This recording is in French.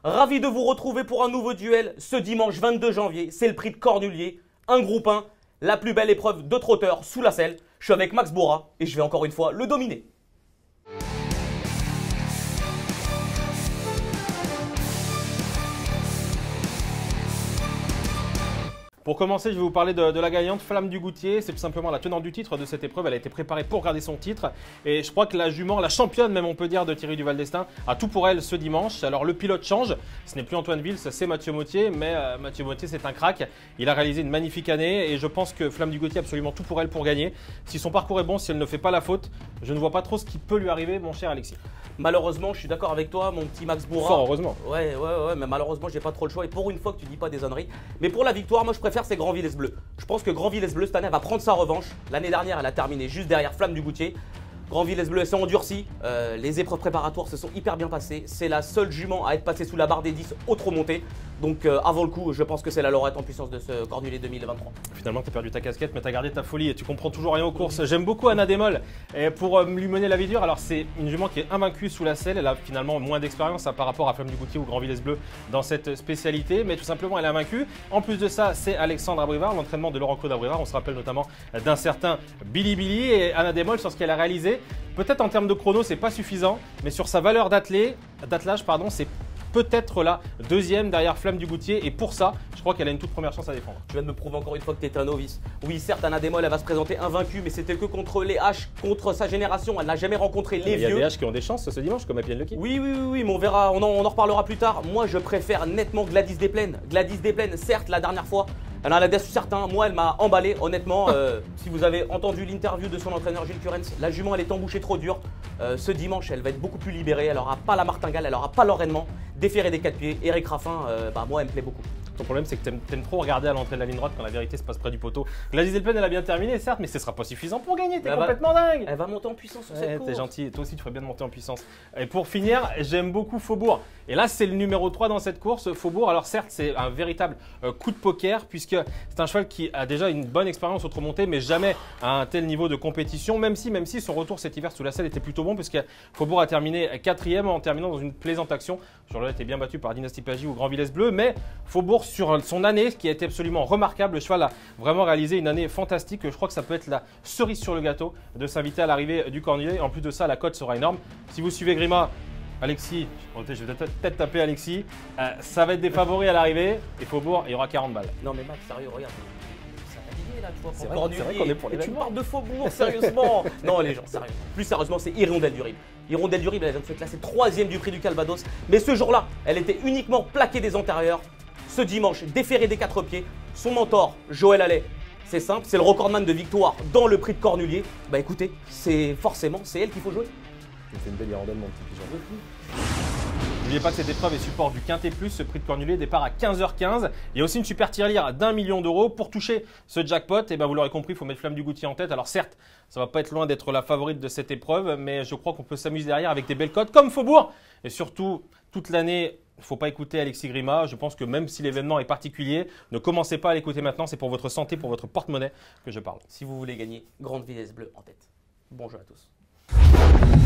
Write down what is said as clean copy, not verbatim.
Ravi de vous retrouver pour un nouveau duel ce dimanche 22 janvier. C'est le prix de Cornulier, un groupe 1, la plus belle épreuve de trotteur sous la selle. Je suis avec Max Bourra et je vais encore une fois le dominer. Pour commencer, je vais vous parler de la gagnante Flamme du Goutier. C'est tout simplement la tenante du titre de cette épreuve. Elle a été préparée pour garder son titre. Et je crois que la jument, la championne même on peut dire de Thierry Duval d'Estaing, a tout pour elle ce dimanche. Alors le pilote change. Ce n'est plus Antoine Vils, c'est Mathieu Mottier. Mais Mathieu Mottier, c'est un crack. Il a réalisé une magnifique année. Et je pense que Flamme du Goutier a absolument tout pour elle pour gagner. Si son parcours est bon, si elle ne fait pas la faute, je ne vois pas trop ce qui peut lui arriver, mon cher Alexis. Malheureusement, je suis d'accord avec toi, mon petit Max Bourra. Fort heureusement. Ouais, mais malheureusement, j'ai pas trop le choix. Et pour une fois que tu dis pas des âneries. Mais pour la victoire, moi, je préfère ces Grand-Villesse Bleu. Je pense que Grand-Villesse Bleu, cette année, va prendre sa revanche. L'année dernière, elle a terminé juste derrière Flamme du Goutier. Grand-Villesse Bleu s'est endurci. Les épreuves préparatoires se sont hyper bien passées. C'est la seule jument à être passée sous la barre des 10 au trop monté. Donc, avant le coup, je pense que c'est la lauréate en puissance de ce Cornulier 2023. Finalement, tu as perdu ta casquette, mais tu as gardé ta folie et tu comprends toujours rien aux courses. J'aime beaucoup Anna Desmolles et pour lui mener la vie dure. Alors, c'est une jument qui est invaincue sous la selle. Elle a finalement moins d'expérience par rapport à Flamme du Goutier ou Grand-Villesse Bleu dans cette spécialité. Mais tout simplement, elle est invaincue. En plus de ça, c'est Alexandre Abrivard, l'entraînement de Laurent-Claude Abrivard. On se rappelle notamment d'un certain Billy Billy et Anna Desmolles sur ce qu'elle a réalisé. Peut-être en termes de chrono, c'est pas suffisant, mais sur sa valeur d'attelage, c'est peut-être la deuxième derrière Flamme du Goutier. Et pour ça, je crois qu'elle a une toute première chance à défendre. Tu viens de me prouver encore une fois que tu étais un novice. Oui, certes, Anna Desmolles, elle va se présenter invaincue, mais c'était que contre les H, contre sa génération. Elle n'a jamais rencontré les vieux. Il y a des H qui ont des chances ce dimanche, comme Appienne Lecky. Oui, mais on verra, on en reparlera plus tard. Moi, je préfère nettement Gladys Desplaines. Gladys Desplaines, certes, la dernière fois, elle en a déçu certains. Moi, elle m'a emballé, honnêtement. Si vous avez entendu l'interview de son entraîneur Gilles Curens, la jument, elle est embouchée trop dure. Ce dimanche, elle va être beaucoup plus libérée. Elle n'aura pas la martingale, elle n'aura pas l'enraînement. Déféré des 4 pieds. Eric Raffin, moi, elle me plaît beaucoup. Ton problème, c'est que tu aimes trop regarder à l'entrée de la ligne droite quand la vérité se passe près du poteau. Gladys Desplaines, elle a bien terminé, certes, mais ce ne sera pas suffisant pour gagner. T'es complètement dingue. Elle va monter en puissance sur cette course. T'es gentil. Toi aussi, tu ferais bien de monter en puissance. Et pour finir, j'aime beaucoup Faubourg. Et là, c'est le numéro 3 dans cette course. Faubourg, alors certes, c'est un véritable coup de poker puisque c'est un cheval qui a déjà une bonne expérience au trot monté, mais jamais à un tel niveau de compétition. Même si son retour cet hiver sous la selle était plutôt bon, puisque Faubourg a terminé 4e en terminant dans une plaisante action. Sur le était bien battu par Dynastie Pagis ou Grand-Villesse Bleu, mais Faubourg sur son année, qui a été absolument remarquable. Le cheval a vraiment réalisé une année fantastique. Je crois que ça peut être la cerise sur le gâteau de s'inviter à l'arrivée du Cornulier. En plus de ça, la cote sera énorme. Si vous suivez Grima, Alexis, je vais peut-être taper Alexis, ça va être des favoris à l'arrivée. Et Faubourg, il y aura 40 balles. Non mais Max, sérieux, regarde. Ça va dîner là, tu vois. C'est vrai qu'on est pour les tu parles de Faubourg, sérieusement. Non les gens, sérieux. Plus sérieusement, c'est Hirondelle du Rib. Hirondelle du Rib, elle vient de se classer 3e du prix du Calvados. Mais ce jour-là, elle était uniquement plaquée des antérieurs. Ce dimanche, déféré des 4 pieds, son mentor, Joël Allais, c'est simple, c'est le recordman de victoire dans le prix de Cornulier. Bah écoutez, c'est elle qu'il faut jouer. C'est une belle hirondelle, mon petit pigeon. N'oubliez pas que cette épreuve est support du Quintet Plus, ce prix de Cornulier départ à 15h15. Il y a aussi une super tirelire d'1 million d'euros. Pour toucher ce jackpot, et vous l'aurez compris, il faut mettre Flamme du Goutier en tête. Alors certes, ça va pas être loin d'être la favorite de cette épreuve, mais je crois qu'on peut s'amuser derrière avec des belles cotes comme Faubourg. Et surtout, toute l'année, il ne faut pas écouter Alexis Grima. Je pense que même si l'événement est particulier, ne commencez pas à l'écouter maintenant. C'est pour votre santé, pour votre porte-monnaie que je parle. Si vous voulez gagner, Grand-Villesse Bleu en tête. Bon jeu à tous.